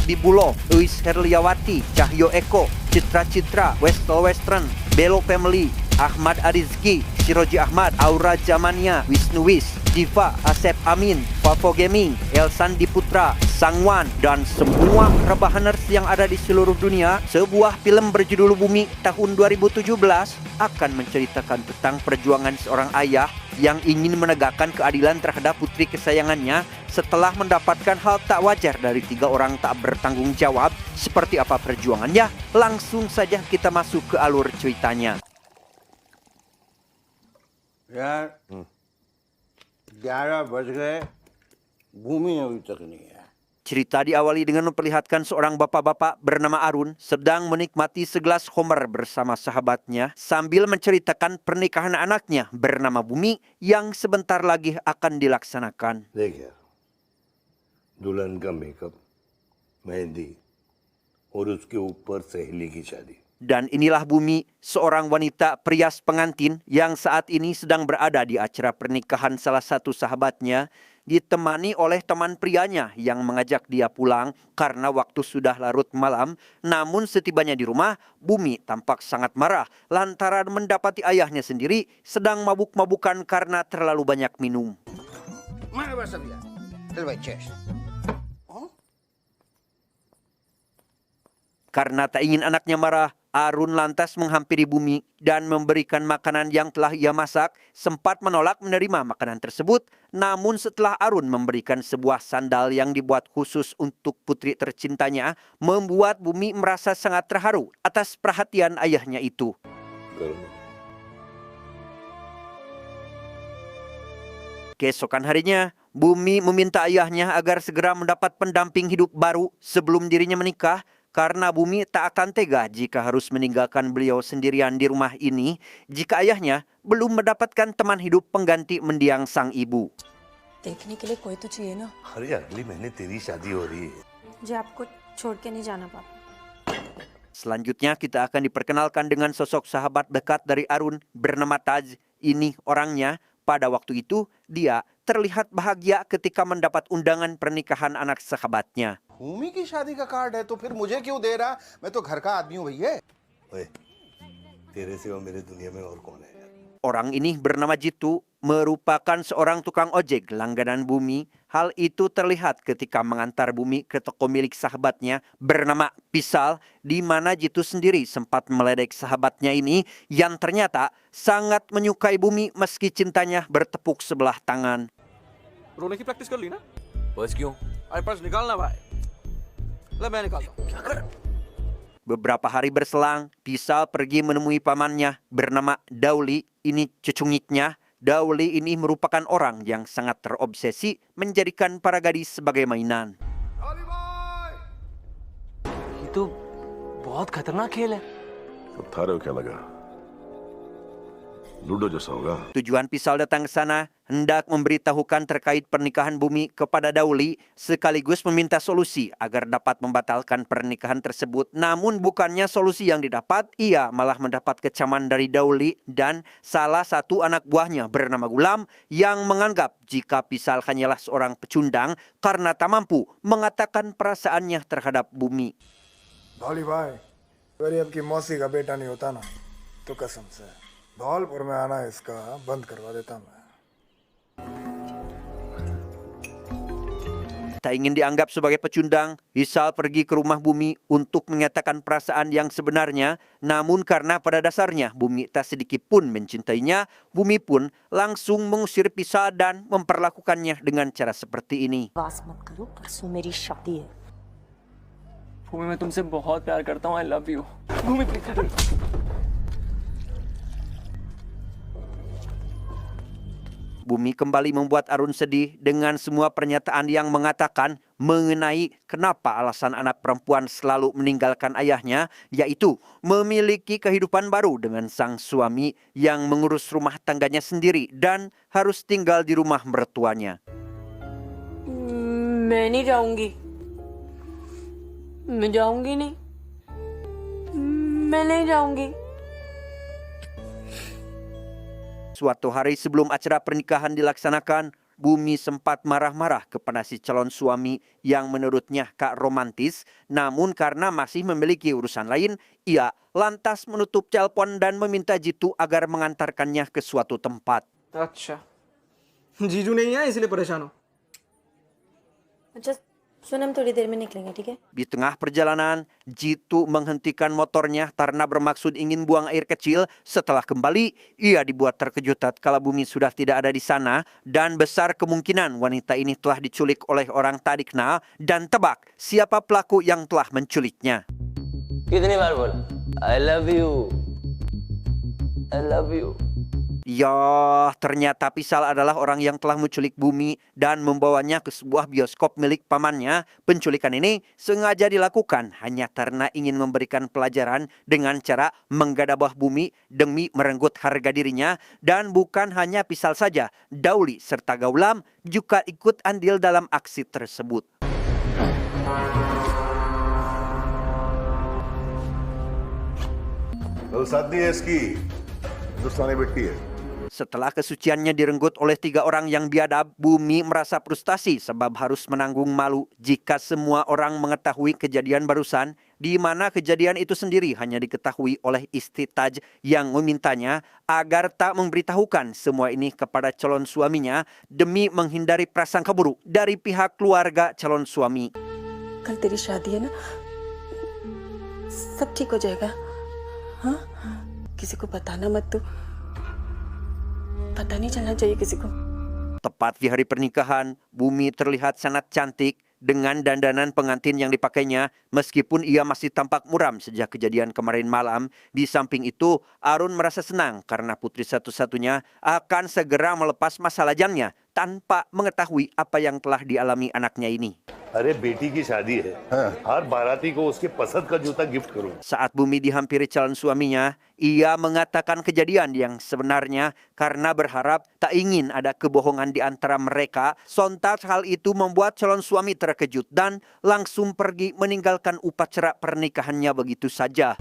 Habibullah, Uis Herliawati, Cahyo Eko, Citra Citra, Western, Belo Family, Ahmad Arizki, Siroji Ahmad, Aura Jamania, Wisnu Wis, Diva, Asep Amin, Favo Gaming, Elsandi Putra, Sangwan, dan semua rebahaners yang ada di seluruh dunia. Sebuah film berjudul Bumi tahun 2017 akan menceritakan tentang perjuangan seorang ayah yang ingin menegakkan keadilan terhadap putri kesayangannya setelah mendapatkan hal tak wajar dari 3 orang tak bertanggung jawab. Seperti apa perjuangannya? Langsung saja kita masuk ke alur ceritanya. यार 11 बज गए, भूमि अभी तक नहीं है। Cerita diawali dengan memperlihatkan seorang bapak-bapak bernama Arun sedang menikmati segelas homer bersama sahabatnya sambil menceritakan pernikahan anaknya bernama Bumi yang sebentar lagi akan dilaksanakan. देख यार, दुल्हन का मेकअप, मेहंदी और उसके ऊपर सहेली की शादी. Dan inilah Bumi, seorang wanita perias pengantin yang saat ini sedang berada di acara pernikahan salah satu sahabatnya, ditemani oleh teman prianya yang mengajak dia pulang karena waktu sudah larut malam. Namun setibanya di rumah, Bumi tampak sangat marah lantaran mendapati ayahnya sendiri sedang mabuk-mabukan karena terlalu banyak minum. मैं बस अभी चल भाई chess. Karena tak ingin anaknya marah, Arun lantas menghampiri Bumi dan memberikan makanan yang telah ia masak. Sempat menolak menerima makanan tersebut, namun setelah Arun memberikan sebuah sandal yang dibuat khusus untuk putri tercintanya, membuat Bumi merasa sangat terharu atas perhatian ayahnya itu. Keesokan harinya, Bumi meminta ayahnya agar segera mendapat pendamping hidup baru sebelum dirinya menikah, karena Bumi tak akan tega jika harus meninggalkan beliau sendirian di rumah ini jika ayahnya belum mendapatkan teman hidup pengganti mendiang sang ibu. देखने के लिए कोई तो चाहिए ना। अरे अगले महीने तेरी शादी हो रही है. जी आपको छोड़ के नहीं जाना पापा। Selanjutnya kita akan diperkenalkan dengan sosok sahabat dekat dari Arun bernama Taj. Ini orangnya. Pada waktu itu dia terlihat bahagia ketika mendapat undangan pernikahan anak sahabatnya. भूमि की शादी का कार्ड है तो फिर मुझे क्यों दे रहा? मैं तो घर का आदमी हूँ भैया। ओए, तेरे सिवा मेरे दुनिया में और कौन है? Orang ini bernama Jitu, merupakan seorang tukang ojek langganan Bumi. Hal itu terlihat ketika mengantar Bumi ke toko milik sahabatnya bernama Pisal, di mana Jitu sendiri sempat meledek sahabatnya ini yang ternyata sangat menyukai Bumi meski cintanya bertepuk sebelah tangan. रोने की प्रैक्टिस कर ली ना? बस क्यों? अरे पर्स निकालना भाई। ले मैं निकालता हूँ। Beberapa hari berselang, Pisal pergi menemui pamannya bernama Dauli. Ini cucungitnya. Dauli ini merupakan orang yang sangat terobsesi menjadikan para gadis sebagai mainan. ये तो बहुत खतरनाक खेल है. अब थारे को क्या लगा? लूडो जैसा होगा. Tujuan Pisal datang ke sana hendak memberitahukan terkait pernikahan Bumi kepada Dauli sekaligus meminta solusi agar dapat membatalkan pernikahan tersebut. Namun bukannya solusi yang didapat, ia malah mendapat kecaman dari Dauli dan salah satu anak buahnya bernama Gulam yang menganggap jika Pisal hanyalah seorang pecundang karena tak mampu mengatakan perasaannya terhadap Bumi. Dhauli भाई, अगर आपकी मौसी का बेटा नहीं होता ना, तो कसम से धौलपुर में आना इसका बंद करवा देता मैं. Tak ingin dianggap sebagai pecundang, Pisal pergi ke rumah Bumi untuk menyatakan perasaan yang sebenarnya. Namun karena pada dasarnya Bumi tak sedikit pun mencintainya, Bumi pun langsung mengusir Pisal dan memperlakukannya dengan cara seperti ini. बस मत करो, परसों मेरी शादी है। भूमि मैं तुमसे बहुत प्यार करता हूँ. I love you. भूमि please. Bumi kembali membuat Arun sedih dengan semua pernyataan yang mengatakan mengenai kenapa alasan anak perempuan selalu meninggalkan ayahnya, yaitu memiliki kehidupan baru dengan sang suami yang mengurus rumah tangganya sendiri dan harus tinggal di rumah mertuanya. मैं नहीं जाऊंगी, मैं जाऊंगी नहीं, मैं नहीं जाऊंगी. Suatu hari sebelum acara pernikahan dilaksanakan, Bumi sempat marah-marah kepada si calon suami yang menurutnya tak romantis, namun karena masih memiliki urusan lain, ia lantas menutup telepon dan meminta Jitu agar mengantarkannya ke suatu tempat. अच्छा जीजू नहीं है इसलिए परेशान हो अच्छा सुन हम थोड़ी देर में निकलेंगे ठीक है Di tengah perjalanan, Jitu menghentikan motornya karena bermaksud ingin buang air kecil. Setelah kembali, ia dibuat terkejut tatkala Bumi sudah tidak ada di sana dan besar kemungkinan wanita ini telah diculik oleh orang tak dikenal dan tebak siapa pelaku yang telah menculiknya. कितनी बार बोला I love you I love you. Ya, ternyata Pisal adalah orang yang telah menculik Bumi dan membawanya ke sebuah bioskop milik pamannya. Penculikan ini sengaja dilakukan hanya karena ingin memberikan pelajaran dengan cara menggadabah Bumi demi merenggut harga dirinya. Dan bukan hanya Pisal saja, Dauli serta Gaulam juga ikut andil dalam aksi tersebut. साथ नहीं है इसकी हिंदुस्तानी मिट्टी है Setelah kesuciannya direnggut oleh 3 orang yang biadab, Bumi merasa frustasi sebab harus menanggung malu jika semua orang mengetahui kejadian barusan, di mana kejadian itu sendiri hanya diketahui oleh istri Taj yang memintanya agar tak memberitahukan semua ini kepada calon suaminya demi menghindari prasangka buruk dari pihak keluarga calon suami. कल तेरी शादी है ना सब ठीक हो जाएगा हाँ किसी को बताना मत तू पता नहीं चलना चाहिए किसी को Tepat di hari pernikahan, Bumi terlihat sangat cantik dengan dandanan pengantin yang dipakainya meskipun ia masih tampak muram sejak kejadian kemarin malam. Di samping itu, Arun merasa senang karena putri satu-satunya akan segera melepas masa lajangnya tanpa mengetahui apa yang telah dialami anaknya ini. अरे बेटी की शादी है हर बाराती को उसके पसंद का जूता गिफ्ट करूं Saat Bumi dihampiri calon suaminya, ia mengatakan kejadian yang sebenarnya karena berharap tak ingin ada kebohongan di antara mereka. Sontak hal itu membuat calon suami terkejut dan langsung pergi meninggalkan upacara pernikahannya begitu saja.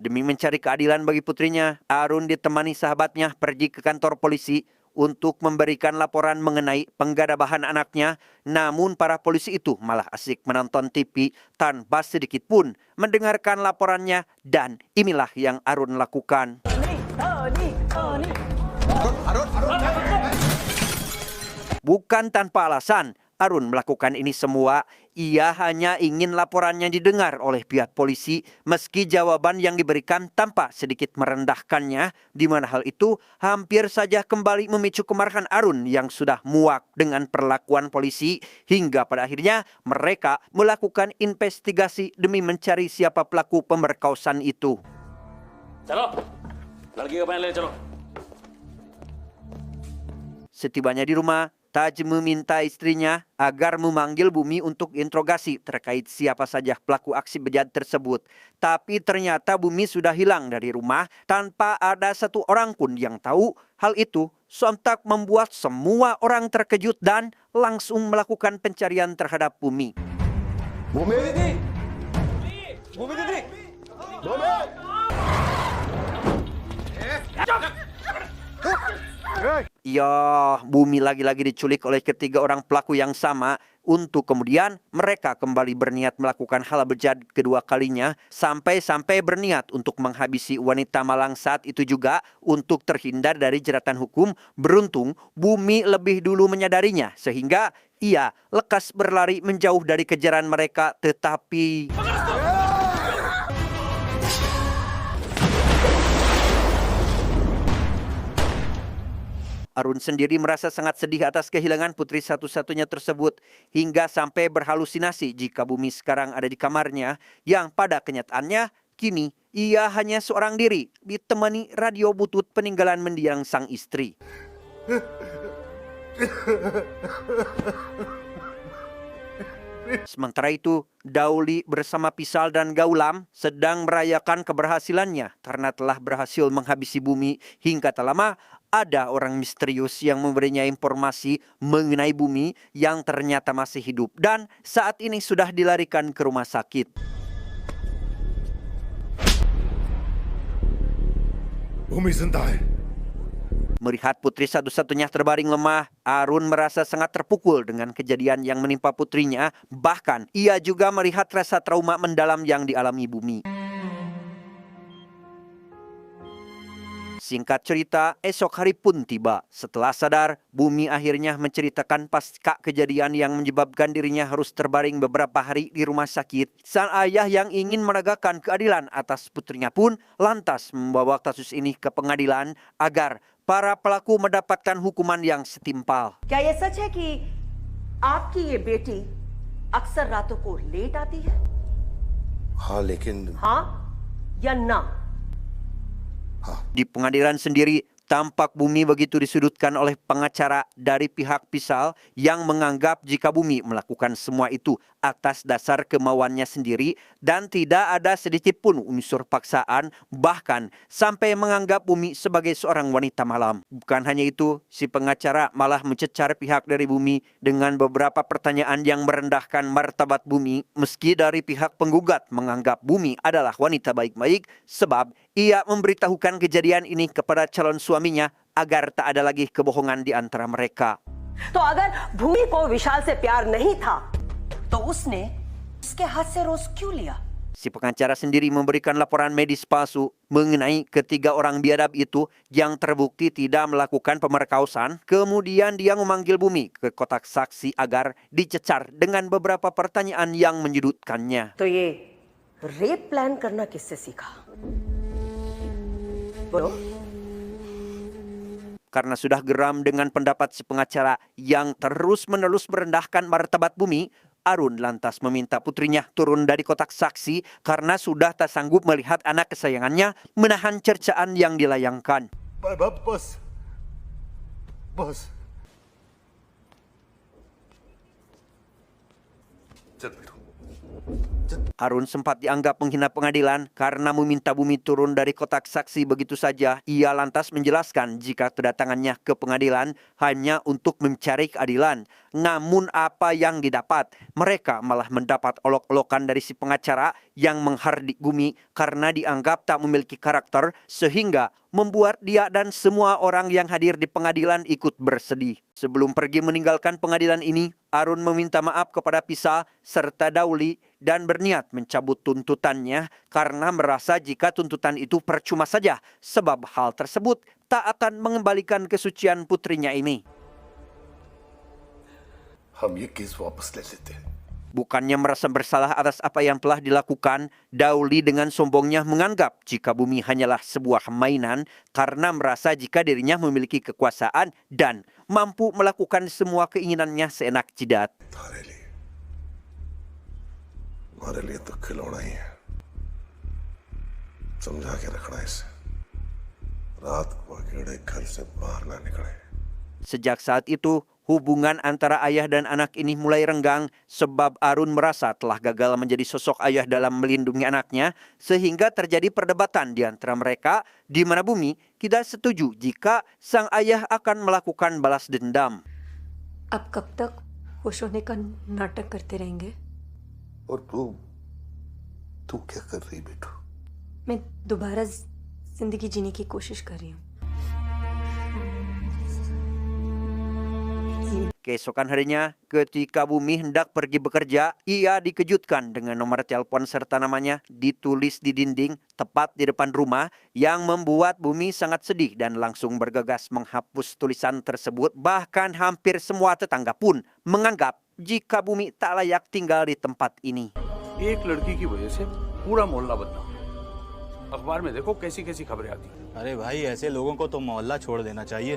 Demi mencari keadilan bagi putrinya, Arun ditemani sahabatnya pergi ke kantor polisi untuk memberikan laporan mengenai penggadabahan anaknya. Namun para polisi itu malah asik menonton TV tanpa sedikit pun mendengarkan laporannya, dan inilah yang Arun lakukan. Bukan tanpa alasan, Arun melakukan ini semua. Ia hanya ingin laporannya didengar oleh pihak polisi meski jawaban yang diberikan tampak sedikit merendahkannya, di mana hal itu hampir saja kembali memicu kemarahan Arun yang sudah muak dengan perlakuan polisi, hingga pada akhirnya mereka melakukan investigasi demi mencari siapa pelaku pemerkosaan itu. चलो लड़की को पहन ले चलो Setibanya di rumah, Taj meminta istrinya agar memanggil Bumi untuk interogasi terkait siapa saja pelaku aksi bejat tersebut. Tapi ternyata Bumi sudah hilang dari rumah tanpa ada satu orang pun yang tahu. Hal itu sontak membuat semua orang terkejut dan langsung melakukan pencarian terhadap Bumi. Ya, Bumi lagi-lagi diculik oleh ketiga orang pelaku yang sama, untuk kemudian mereka kembali berniat melakukan hal bejat kedua kalinya, sampai-sampai berniat untuk menghabisi wanita malang saat itu juga untuk terhindar dari jeratan hukum. Beruntung Bumi lebih dulu menyadarinya sehingga ia lekas berlari menjauh dari kejaran mereka, tetapi Arun sendiri merasa sangat sedih atas kehilangan putri satu-satunya tersebut, hingga sampai berhalusinasi jika Bumi sekarang ada di kamarnya, yang pada kenyataannya kini ia hanya seorang diri ditemani radio butut peninggalan mendiang sang istri. Sementara itu, Dauli bersama Pisal dan Gaulam sedang merayakan keberhasilannya karena telah berhasil menghabisi Bumi. Hingga tak lama, ada orang misterius yang memberinya informasi mengenai bumi yang ternyata masih hidup dan saat ini sudah dilarikan ke rumah sakit. भूमि जिंदा है। Melihat putri satu-satunya terbaring lemah, Arun merasa sangat terpukul dengan kejadian yang menimpa putrinya. Bahkan, ia juga melihat rasa trauma mendalam yang dialami Bumi. Singkat cerita, esok hari pun tiba. Setelah sadar, Bumi akhirnya menceritakan pasca kejadian yang menyebabkan dirinya harus terbaring beberapa hari di rumah sakit. Sang ayah yang ingin menegakkan keadilan atas putrinya pun lantas membawa kasus ini ke pengadilan agar para pelaku mendapatkan hukuman yang setimpal. क्या ये सच है कि आपकी ये बेटी अक्सर रातों को लेट आती है? हाँ लेकिन हाँ या ना? Di pengadilan sendiri, tampak Bumi begitu disudutkan oleh pengacara dari pihak Pisal yang menganggap jika Bumi melakukan semua itu atas dasar kemauannya sendiri dan tidak ada sedikit pun unsur paksaan, bahkan sampai menganggap Bumi sebagai seorang wanita malam. Bukan hanya itu, si pengacara malah mencecar pihak dari Bumi dengan beberapa pertanyaan yang merendahkan martabat Bumi, meski dari pihak penggugat menganggap Bumi adalah wanita baik-baik sebab ia memberitahukan kejadian ini kepada calon suaminya agar tak ada lagi kebohongan di antara mereka. तो अगर भूमि को विशाल से प्यार नहीं था, तो उसने उसके हाथ से रोज क्यों लिया? Si pengacara sendiri memberikan laporan medis palsu mengenai ketiga orang biadab itu yang terbukti tidak melakukan pemerkosaan. Kemudian dia memanggil Bumi ke kotak saksi agar dicecar dengan beberapa pertanyaan yang menyudutkannya. तो ये rape plan करना किससे सीखा? बोलो। Karena sudah geram dengan pendapat si pengacara yang terus-menerus merendahkan martabat Bumi, Arun lantas meminta putrinya turun dari kotak saksi karena sudah tak sanggup melihat anak kesayangannya menahan cercaan yang dilayangkan. बस बस चल बेटू Arun sempat dianggap menghina pengadilan karena meminta Bumi turun dari kotak saksi begitu saja. Ia lantas menjelaskan jika kedatangannya ke pengadilan hanya untuk mencari keadilan. Namun apa yang didapat? Mereka malah mendapat olok-olokan dari si pengacara yang menghardik Bumi karena dianggap tak memiliki karakter sehingga membuat dia dan semua orang yang hadir di pengadilan ikut bersedih. Sebelum pergi meninggalkan pengadilan ini, Arun meminta maaf kepada Pisa serta Dauli dan berniat mencabut tuntutannya karena merasa jika tuntutan itu percuma saja sebab hal tersebut tak akan mengembalikan kesucian putrinya ini. हम ये केस वापस ले लेते हैं। Bukannya merasa bersalah atas apa yang telah dilakukan, Dauli dengan sombongnya menganggap jika Bumi hanyalah sebuah mainan karena merasa jika dirinya memiliki kekuasaan dan mampu melakukan semua keinginannya seenak jidat. हमारे लिए तो खिलौना ही है, समझा के रखना इसे, रात को अकेले घर से बाहर ना निकले। Sejak saat itu, hubungan antara ayah dan anak ini mulai renggang sebab Arun merasa telah gagal menjadi sosok ayah dalam melindungi anaknya sehingga terjadi perdebatan di antara mereka di mana Bumi tidak setuju jika sang ayah akan melakukan balas dendam. अब कब तक खुश होने का नाटक करते रहेंगे? और तू क्या कर रही बेटू? मैं दोबारा जिंदगी जीने की कोशिश कर रही हूँ. Keesokan harinya, ketika Bumi hendak pergi bekerja, ia dikejutkan dengan nomor telepon serta namanya ditulis di dinding tepat di depan rumah yang membuat Bumi sangat sedih dan langsung bergegas menghapus tulisan tersebut. Bahkan hampir semua tetangga pun menganggap jika Bumi tak layak tinggal di tempat ini. एक लड़की की वजह से पूरा मोहल्ला बदनाम। अखबार में देखो कैसी कैसी खबरें आती हैं। अरे भाई ऐसे लोगों को तो मोहल्ला छोड़ देना चाहिए.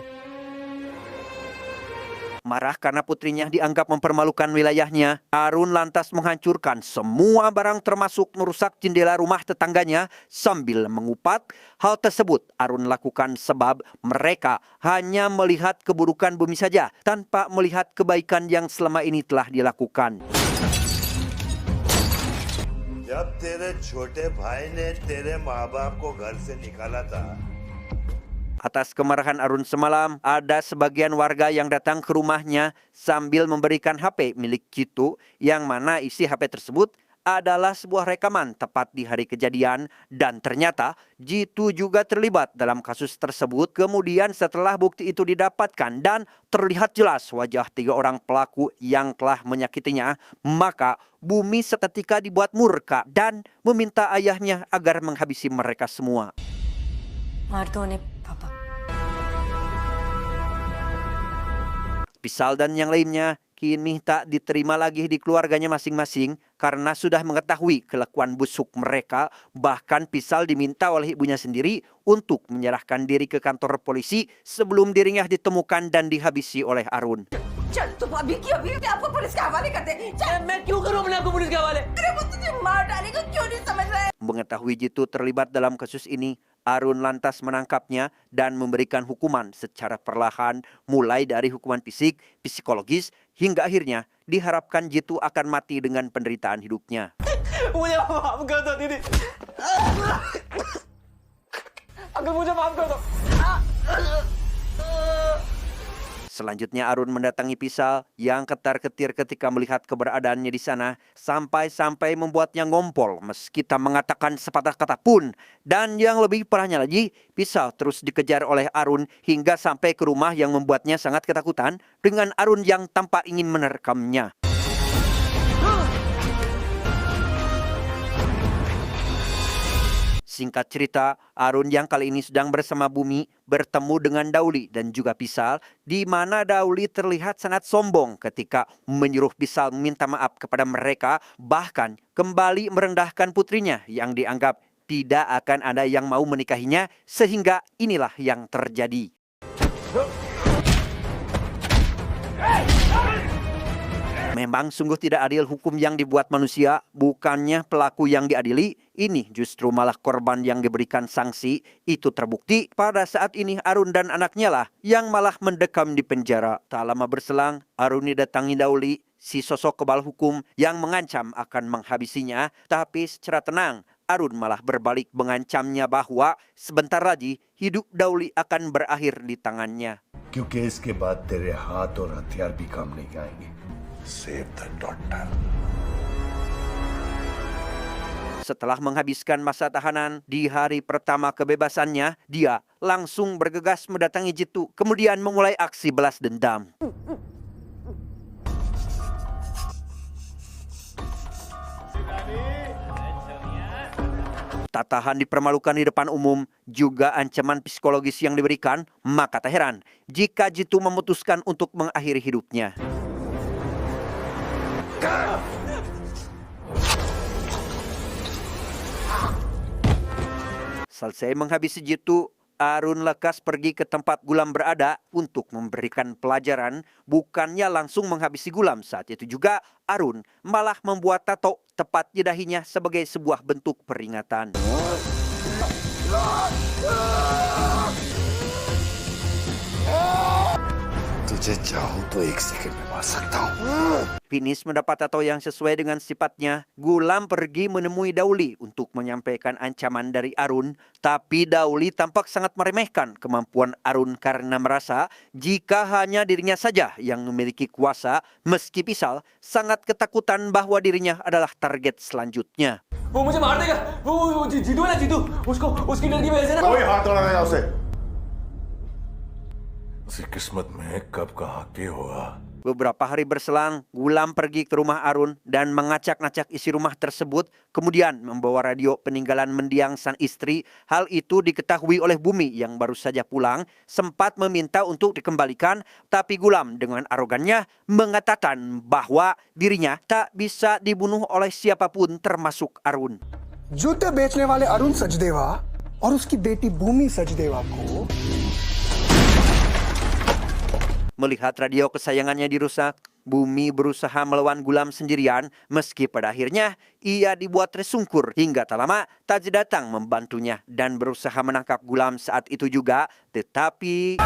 Marah karena putrinya dianggap mempermalukan wilayahnya, Arun lantas menghancurkan semua barang termasuk merusak jendela rumah tetangganya sambil mengupat. Hal tersebut Arun lakukan sebab mereka hanya melihat keburukan Bumi saja tanpa melihat kebaikan yang selama ini telah dilakukan. जब तेरे छोटे भाई ने तेरे माँ बाप को घर से निकाला था, Atas kemarahan Arun semalam, ada sebagian warga yang datang ke rumahnya sambil memberikan HP milik Jitu, yang mana isi HP tersebut adalah sebuah rekaman tepat di hari kejadian, dan ternyata Jitu juga terlibat dalam kasus tersebut. Kemudian setelah bukti itu didapatkan dan terlihat jelas wajah 3 orang pelaku yang telah menyakitinya, maka Bumi seketika dibuat murka dan meminta ayahnya agar menghabisi mereka semua. मार दो उन्हें पापा। Pisal dan yang lainnya kini tak diterima lagi di keluarganya masing-masing karena sudah mengetahui kelakuan busuk mereka. Bahkan Pisal diminta oleh ibunya sendiri untuk menyerahkan diri ke kantor polisi sebelum dirinya ditemukan dan dihabisi oleh Arun. चल तुम अभी की अभी आपको पुलिस के हवाले करते हैं। चल मैं क्यों करूं अपने आप को पुलिस के हवाले? अरे वो तुझे मार डालेगा, क्यों नहीं समझ रहा है? Mengetahui Jitu terlibat dalam kasus ini, Arun lantas menangkapnya dan memberikan hukuman secara perlahan, mulai dari hukuman fisik, psikologis, hingga akhirnya diharapkan Jitu akan mati dengan penderitaan hidupnya. मुझे माफ कर दो दीदी, अगर मुझे माफ कर दो। Selanjutnya Arun mendatangi Pisal yang ketar-ketir ketika melihat keberadaannya di sana, sampai-sampai membuatnya ngompol meski tak mengatakan sepatah kata pun. Dan yang lebih parahnya lagi, Pisal terus dikejar oleh Arun hingga sampai ke rumah yang membuatnya sangat ketakutan dengan Arun yang tampak ingin menerkamnya. Singkat cerita, Arun yang kali ini sedang bersama Bumi bertemu dengan Dauli dan juga Pisal, di mana Dauli terlihat sangat sombong ketika menyuruh Pisal meminta maaf kepada mereka, bahkan kembali merendahkan putrinya yang dianggap tidak akan ada yang mau menikahinya, sehingga inilah yang terjadi. Memang sungguh tidak adil hukum yang dibuat manusia, bukannya pelaku yang diadili, ini justru malah korban yang diberikan sanksi. Itu terbukti pada saat ini Arun dan anaknya lah yang malah mendekam di penjara. Tak lama berselang, Arun didatangi Dauli, si sosok kebal hukum yang mengancam akan menghabisinya, tapi secara tenang, Arun malah berbalik mengancamnya bahwa sebentar lagi hidup Dauli akan berakhir di tangannya. क्योंकि इसके बाद तेरे हाथ और हथियार भी काम नहीं आएंगे। Save the daughter. Setelah menghabiskan masa tahanan di hari pertama kebebasannya, dia langsung bergegas mendatangi Jitu, kemudian memulai aksi balas dendam. Tak tahan dipermalukan di depan umum, juga ancaman psikologis yang diberikan, maka tak heran jika Jitu memutuskan untuk mengakhiri hidupnya. Selesai menghabisi Jitu, Arun lekas pergi ke tempat Gulam berada untuk memberikan pelajaran. Bukannya langsung menghabisi Gulam, saat itu juga Arun malah membuat tato tepat di dahinya sebagai sebuah bentuk peringatan. Finish mendapat tato yang sesuai dengan sifatnya, Gulam pergi menemui Dauli untuk menyampaikan ancaman dari Arun. Tapi Dauli tampak sangat meremehkan kemampuan Arun karena merasa jika hanya dirinya saja yang memiliki kuasa, meski Pisal sangat ketakutan bahwa dirinya adalah target selanjutnya. वो मुझे मार देगा, वो जीतू है ना, जीतू, उसकी डर की वजह से ना। कोई हाथ ना लगाया उसे। उसी किस्मत में कब कहा क्या हुआ। Beberapa hari berselang, Gulam pergi ke rumah Arun dan mengacak-ngacak isi rumah tersebut, kemudian membawa radio peninggalan mendiang sang istri. Hal itu diketahui oleh Bumi yang baru saja pulang, sempat meminta untuk dikembalikan, tapi Gulam dengan arogannya mengatakan bahwa dirinya tak bisa dibunuh oleh siapapun termasuk Arun. जूते बेचने वाले अरुण सचदेवा और उसकी बेटी भूमि सचदेवा को Melihat radio kesayangannya dirusak, Bumi berusaha melawan Gulam sendirian, meski pada akhirnya ia dibuat tersungkur hingga tak lama Taji datang membantunya dan berusaha menangkap Gulam saat itu juga, tetapi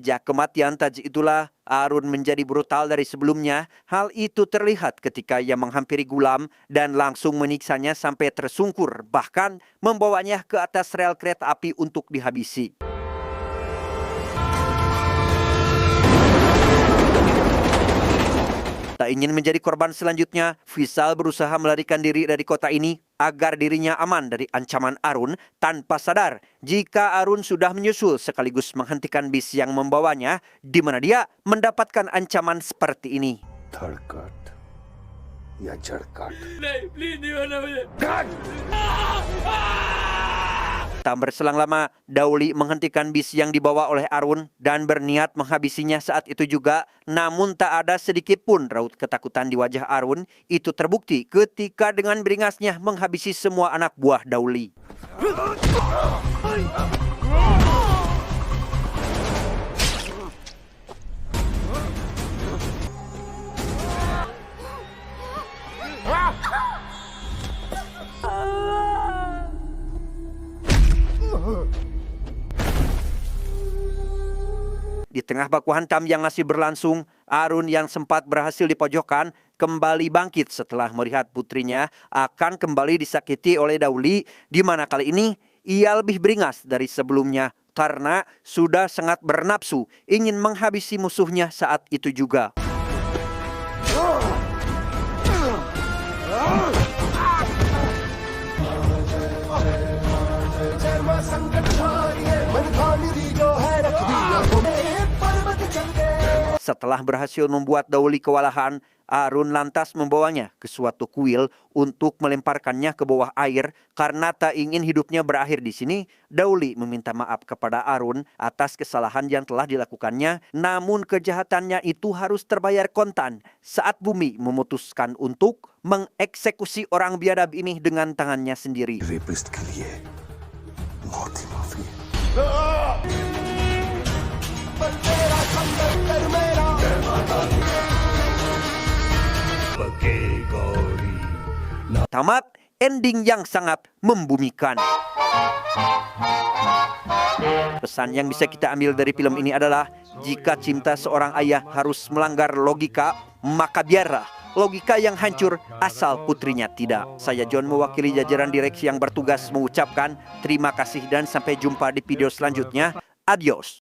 Sejak kematian Taji itulah Arun menjadi brutal dari sebelumnya. Hal itu terlihat ketika ia menghampiri Gulam dan langsung menyiksanya sampai tersungkur, bahkan membawanya ke atas rel kereta api untuk dihabisi. Tak ingin menjadi korban selanjutnya, Faisal berusaha melarikan diri dari kota ini agar dirinya aman dari ancaman Arun tanpa sadar jika Arun sudah menyusul sekaligus menghentikan bis yang membawanya, di mana dia mendapatkan ancaman seperti ini. धड़कट या झड़कट Tak berselang lama, Dauli menghentikan bis yang dibawa oleh Arun dan berniat menghabisinya saat itu juga. Namun tak ada sedikit pun raut ketakutan di wajah Arun. Itu terbukti ketika dengan beringasnya menghabisi semua anak buah Dauli. Di tengah baku hantam yang masih berlangsung, Arun yang sempat berhasil dipojokkan kembali bangkit setelah melihat putrinya akan kembali disakiti oleh Dauli, di mana kali ini ia lebih beringas dari sebelumnya karena sudah sangat bernafsu ingin menghabisi musuhnya saat itu juga. Setelah berhasil membuat Dauli kewalahan, Arun lantas membawanya ke suatu kuil untuk melemparkannya ke bawah air. Karena tak ingin hidupnya berakhir di sini, Dauli meminta maaf kepada Arun atas kesalahan yang telah dilakukannya. Namun kejahatannya itu harus terbayar kontan saat Bumi memutuskan untuk mengeksekusi orang biadab ini dengan tangannya sendiri. Rapist के लिए मौत ही माफी है। Tamat ending yang sangat membumikan. Pesan yang bisa kita ambil dari film ini adalah jika cinta seorang ayah harus melanggar logika, maka biarlah logika yang hancur asal putrinya tidak. Saya John mewakili jajaran direksi yang bertugas mengucapkan terima kasih dan sampai jumpa di video selanjutnya. Adios.